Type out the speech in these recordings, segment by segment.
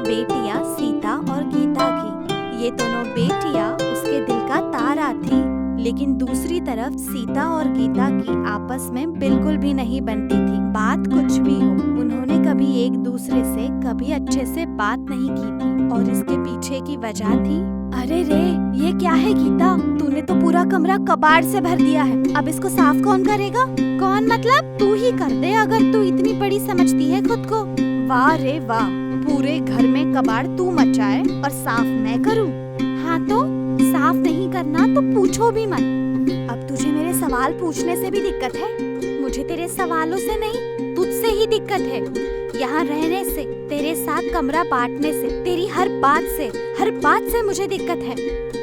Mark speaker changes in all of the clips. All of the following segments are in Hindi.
Speaker 1: बेटियां सीता और गीता की। ये दोनों बेटियां उसके दिल का तारा थी, लेकिन दूसरी तरफ सीता और गीता की आपस में बिल्कुल भी नहीं बनती थी। बात कुछ भी हो, उन्होंने कभी एक दूसरे से कभी अच्छे से बात नहीं की थी, और इसके पीछे की वजह थी। अरे रे, ये क्या है गीता? तूने तो पूरा कमरा कबाड़ से भर दिया है। अब इसको साफ कौन करेगा? कौन मतलब? तू ही कर दे अगर तू इतनी बड़ी समझती है खुद को। वाह रे वाह, पूरे घर में कबाड़ तू मचाए और साफ मैं करूं? हाँ तो साफ नहीं करना तो पूछो भी मत। अब तुझे मेरे सवाल पूछने से भी दिक्कत है? मुझे तेरे सवालों से नहीं, तुझसे ही दिक्कत है। यहाँ रहने से, तेरे साथ कमरा बांटने से, तेरी हर बात से मुझे दिक्कत है।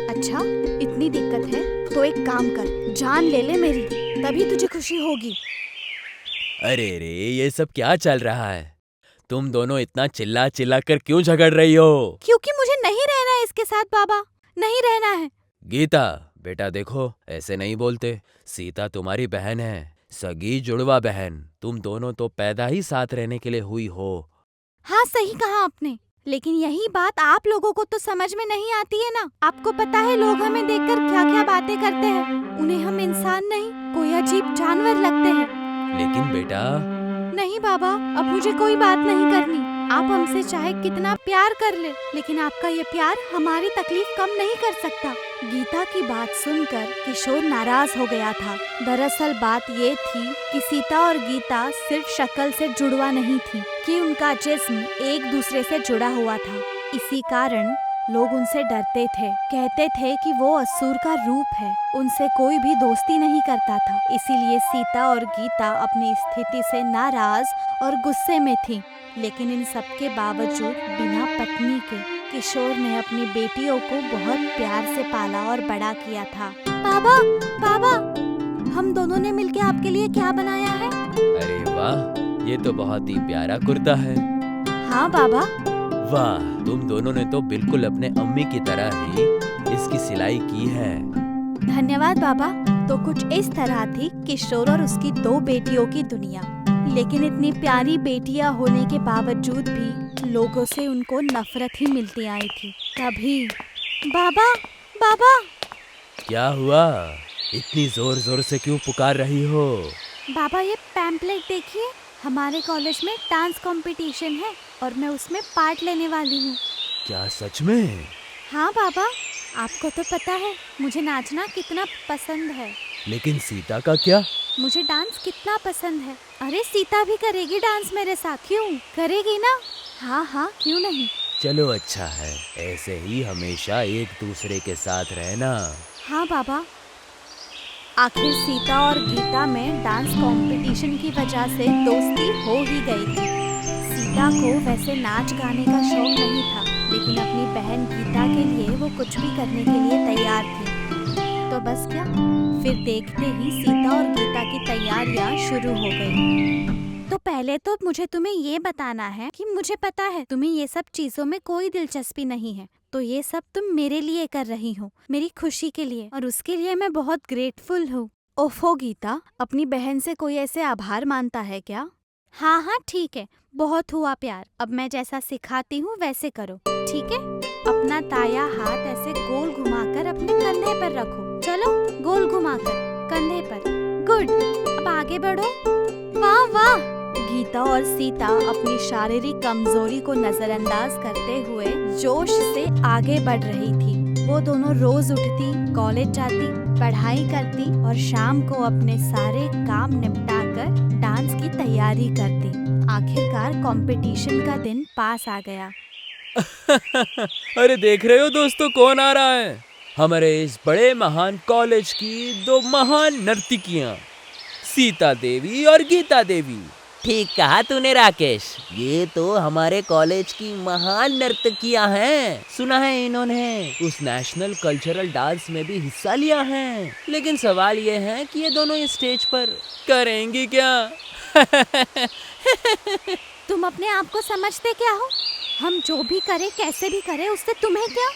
Speaker 1: अच्छा, इतनी दिक्कत है तो एक काम कर, जान ले ले मेरी, तभी तुझे खुशी होगी।
Speaker 2: अरे रे, ये सब क्या चल रहा है? तुम दोनों इतना चिल्ला चिल्ला कर क्यों झगड़ रही हो?
Speaker 1: क्योंकि मुझे नहीं रहना है इसके साथ बाबा, नहीं रहना है।
Speaker 2: गीता बेटा देखो, ऐसे नहीं बोलते। सीता तुम्हारी बहन है, सगी जुड़वा बहन। तुम दोनों तो पैदा ही साथ रहने के लिए हुई हो।
Speaker 1: हाँ सही कहा आपने, लेकिन यही बात आप लोगों को तो समझ में नहीं आती है ना। आपको पता है लोग हमें देखकर क्या क्या बातें करते हैं। उन्हें हम इंसान नहीं, कोई अजीब जानवर लगते हैं।
Speaker 2: लेकिन बेटा।
Speaker 1: नहीं बाबा, अब मुझे कोई बात नहीं करनी। आप हमसे चाहे कितना प्यार कर ले, लेकिन आपका ये प्यार हमारी तकलीफ कम नहीं कर सकता। गीता की बात सुनकर किशोर नाराज हो गया था। दरअसल बात ये थी कि सीता और गीता सिर्फ शक्ल से जुड़वा नहीं थी, कि उनका जिस्म एक दूसरे से जुड़ा हुआ था। इसी कारण लोग उनसे डरते थे, कहते थे कि वो असुर का रूप है, उनसे कोई भी दोस्ती नहीं करता था। इसीलिए सीता और गीता अपनी स्थिति से नाराज और गुस्से में थी। लेकिन इन सब के बावजूद बिना पत्नी के किशोर ने अपनी बेटियों को बहुत प्यार से पाला और बड़ा किया था। पापा, हम दोनों ने मिलके आपके लिए क्या बनाया है?
Speaker 2: अरे वाह, ये तो बहुत ही प्यारा कुर्ता है।
Speaker 1: हाँ बाबा।
Speaker 2: वाह, तुम दोनों ने तो बिल्कुल अपने अम्मी की तरह ही इसकी सिलाई की है।
Speaker 1: धन्यवाद बाबा। तो कुछ इस तरह थी किशोर और उसकी 2 बेटियों की दुनिया। लेकिन इतनी प्यारी बेटियां होने के बावजूद भी लोगों से उनको नफरत ही मिलती आई थी। तभी बाबा।
Speaker 2: क्या हुआ? इतनी जोर जोर से क्यों पुकार रही हो?
Speaker 1: बाबा, ये पैम्पलेट देखिए, हमारे कॉलेज में डांस कंपटीशन है और मैं उसमें पार्ट लेने वाली हूँ।
Speaker 2: क्या सच में?
Speaker 1: हाँ बाबा, आपको तो पता है मुझे नाचना कितना पसंद है।
Speaker 2: लेकिन सीता का क्या?
Speaker 1: मुझे डांस कितना पसंद है। अरे सीता भी करेगी डांस मेरे साथ, क्यों करेगी ना? हाँ, क्यों नहीं।
Speaker 2: चलो अच्छा है, ऐसे ही हमेशा एक दूसरे के साथ रहना।
Speaker 1: हाँ बाबा। आखिर सीता और गीता में डांस कंपटीशन की वजह से दोस्ती हो ही गई थी। सीता को वैसे नाच गाने का शौक नहीं था, लेकिन अपनी बहन गीता के लिए वो कुछ भी करने के लिए तैयार थी। तो बस क्या, फिर देखते ही सीता और गीता की तैयारियां शुरू हो गई। तो पहले तो मुझे तुम्हें ये बताना है कि मुझे पता है तुम्हें ये सब चीजों में कोई दिलचस्पी नहीं है, तो ये सब तुम मेरे लिए कर रही हो, मेरी खुशी के लिए, और उसके लिए मैं बहुत ग्रेटफुल हूँ। ओफो गीता, अपनी बहन से कोई ऐसे आभार मानता है क्या? हाँ ठीक है, बहुत हुआ प्यार। अब मैं जैसा सिखाती हूँ वैसे करो, ठीक है? अपना दायां हाथ ऐसे गोल घुमाकर अपने कंधे पर रखो। चलो, गोल घुमाकर कंधे पर। गुड, अब आगे बढ़ो। वाह। गीता और सीता अपनी शारीरिक कमजोरी को नजरअंदाज करते हुए जोश से आगे बढ़ रही थी। वो दोनों रोज उठती, कॉलेज जाती, पढ़ाई करती और शाम को अपने सारे काम निपटाकर डांस की तैयारी करती। आखिरकार कंपटीशन का दिन पास आ गया।
Speaker 2: अरे देख रहे हो दोस्तों, कौन आ रहा है? हमारे इस बड़े महान कॉलेज की 2 महान नर्तकियां, सीता देवी और गीता देवी।
Speaker 3: ठीक कहा तूने राकेश, ये तो हमारे कॉलेज की महान नर्तकियां हैं। सुना है इन्होंने
Speaker 2: उस नेशनल कल्चरल डांस में भी हिस्सा लिया है। लेकिन सवाल ये है कि ये दोनों इस स्टेज पर करेंगी क्या?
Speaker 1: तुम अपने आप को समझते क्या हो? हम जो भी करें, कैसे भी करें, उससे तुम्हें क्या?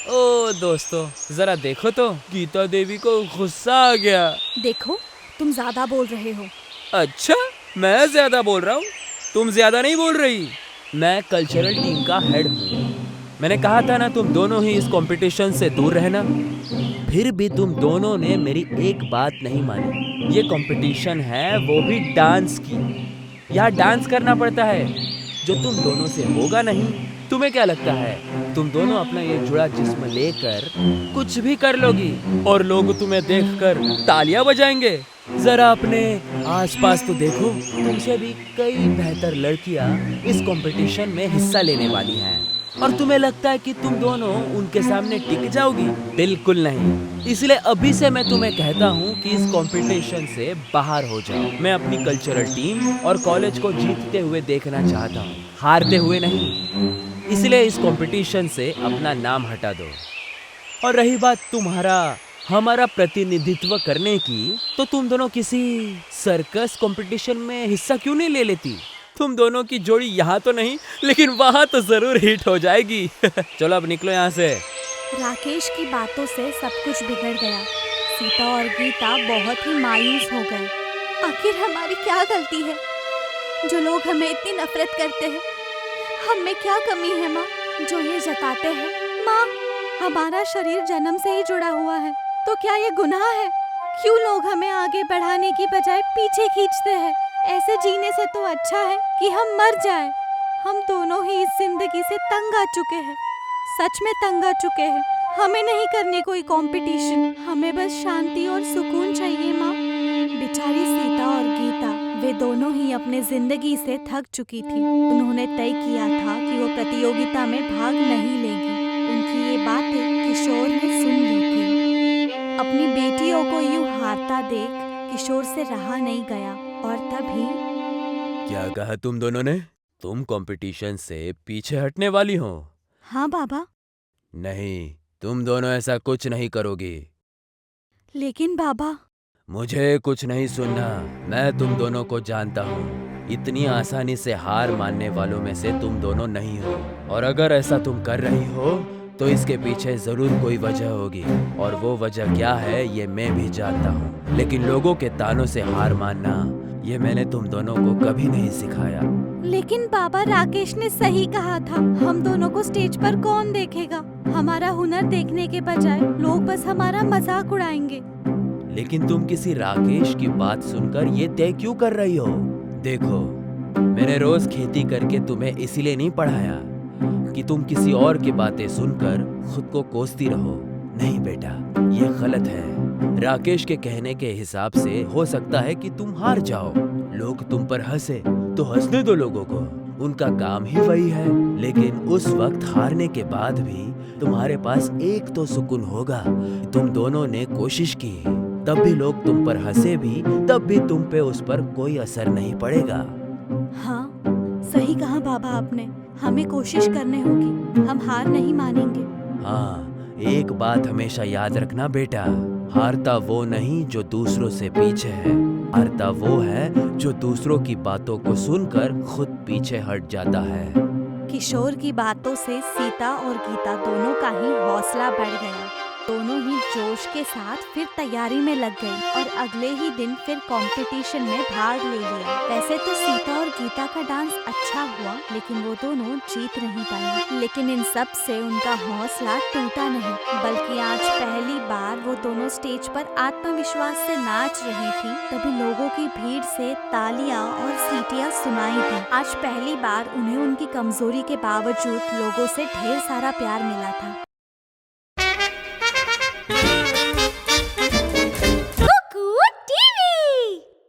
Speaker 2: ओ दोस्तों, जरा देखो तो, गीता देवी को गुस्सा आ गया।
Speaker 1: देखो, तुम ज्यादा बोल रहे हो।
Speaker 2: अच्छा, मैं ज्यादा बोल रहा हूँ? तुम ज्यादा नहीं बोल रही। मैं कल्चरल टीम का हेड हूँ। मैंने कहा था ना तुम दोनों ही इस कंपटीशन से दूर रहना।
Speaker 3: फिर भी तुम दोनों ने मेरी एक बात नहीं मानी।
Speaker 2: ये कंपटीशन है वो भी डांस की। यहाँ डांस करना पड़ता है जो तुम दोनों से होगा नहीं। तुम्हें क्या लगता है तुम दोनों अपना ये जुड़ा जिस्म लेकर कुछ भी कर लोगी और लोग तुम्हें देखकर तालियां बजाएंगे? जरा अपने आसपास तो देखो, तुमसे भी कई बेहतर लड़कियां इस कंपटीशन में हिस्सा लेने वाली हैं और तुम्हें लगता है कि तुम दोनों उनके सामने टिक जाओगी? बिल्कुल नहीं। इसलिए अभी से मैं तुम्हें कहता हूँ कि इस कंपटीशन से बाहर हो जाओ। मैं अपनी कल्चरल टीम और कॉलेज को जीतते हुए देखना चाहता हूँ, हारते हुए नहीं। इसलिए इस कंपटीशन से अपना नाम हटा दो। और रही बात तुम्हारा हमारा प्रतिनिधित्व करने की, तो तुम दोनों किसी सर्कस कंपटीशन में हिस्सा क्यों नहीं ले लेती? तुम दोनों की जोड़ी यहाँ तो नहीं, लेकिन वहाँ तो जरूर हिट हो जाएगी। चलो अब निकलो यहाँ से।
Speaker 1: राकेश की बातों से सब कुछ बिगड़ गया। सीता और गीता बहुत ही मायूस हो गए। आखिर हमारी क्या गलती है जो लोग हमें इतनी नफरत करते हैं? हम में क्या कमी है माँ जो ये जताते हैं? माँ, हमारा शरीर जन्म से ही जुड़ा हुआ है, तो क्या ये गुनाह है? क्यों लोग हमें आगे बढ़ाने की बजाय पीछे खींचते हैं? ऐसे जीने से तो अच्छा है कि हम मर जाएं। हम दोनों ही इस जिंदगी से तंग आ चुके हैं, सच में तंग आ चुके हैं। हमें नहीं करनी कोई कंपटीशन, हमें बस शांति और सुकून चाहिए माँ। बेचारी सीता और गीता, वे दोनों ही अपने जिंदगी से थक चुकी थी। उन्होंने तय किया था कि वो प्रतियोगिता में भाग नहीं लेगी। उनकी ये बातें किशोर ने सुन ली थी। अपनी बेटियों को यूं हारता देख किशोर से रहा नहीं गया और तभी।
Speaker 2: क्या कहा तुम दोनों ने? तुम कंपटीशन से पीछे हटने वाली हो?
Speaker 1: हाँ बाबा।
Speaker 2: नहीं, तुम दोनों ऐसा कुछ नहीं करोगी।
Speaker 1: लेकिन बाबा।
Speaker 2: मुझे कुछ नहीं सुनना। मैं तुम दोनों को जानता हूँ। इतनी आसानी से हार मानने वालों में से तुम दोनों नहीं हो, और अगर ऐसा तुम कर रही हो तो इसके पीछे जरूर कोई वजह होगी, और वो वजह क्या है ये मैं भी जानता हूँ। लेकिन लोगों के तानों से हार मानना, ये मैंने तुम दोनों को कभी नहीं सिखाया।
Speaker 1: लेकिन बाबा, राकेश ने सही कहा था। हम दोनों को स्टेज पर कौन देखेगा? हमारा हुनर देखने के बजाय लोग बस हमारा मजाक उड़ाएंगे।
Speaker 2: लेकिन तुम किसी राकेश की बात सुनकर ये तय क्यों कर रही हो? देखो, मैंने रोज खेती करके तुम्हें इसीलिए नहीं पढ़ाया कि तुम किसी और की बातें सुनकर खुद को कोसती रहो। नहीं बेटा, ये गलत है। राकेश के कहने के हिसाब से हो सकता है कि तुम हार जाओ। लोग तुम पर हंसे तो हंसने दो लोगों को, उनका काम ही वही है। लेकिन उस वक्त हारने के बाद भी तुम्हारे पास एक तो सुकून होगा, तुम दोनों ने कोशिश की। तब भी लोग तुम पर हंसे भी, तब भी तुम पे उस पर कोई असर नहीं पड़ेगा।
Speaker 1: हाँ, सही कहा बाबा आपने। हमें कोशिश करने होगी, हम हार नहीं मानेंगे।
Speaker 2: हाँ, एक बात हमेशा याद रखना बेटा, हारता वो नहीं जो दूसरों से पीछे है, हारता वो है जो दूसरों की बातों को सुनकर खुद पीछे हट जाता है।
Speaker 1: किशोर की बातों से सीता और गीता दोनों का ही हौसला बढ़ गया। दोनों ही जोश के साथ फिर तैयारी में लग गई और अगले ही दिन फिर कंपटीशन में भाग ले लिया। वैसे तो सीता और गीता का डांस अच्छा हुआ, लेकिन वो दोनों जीत नहीं पाई। लेकिन इन सब से उनका हौसला टूटा नहीं, बल्कि आज पहली बार वो दोनों स्टेज पर आत्मविश्वास से नाच रही थी। तभी लोगों की भीड़ से तालियां और सीटियां सुनाई दी। आज पहली बार उन्हें उनकी कमजोरी के बावजूद लोगों से ढेर सारा प्यार मिला था।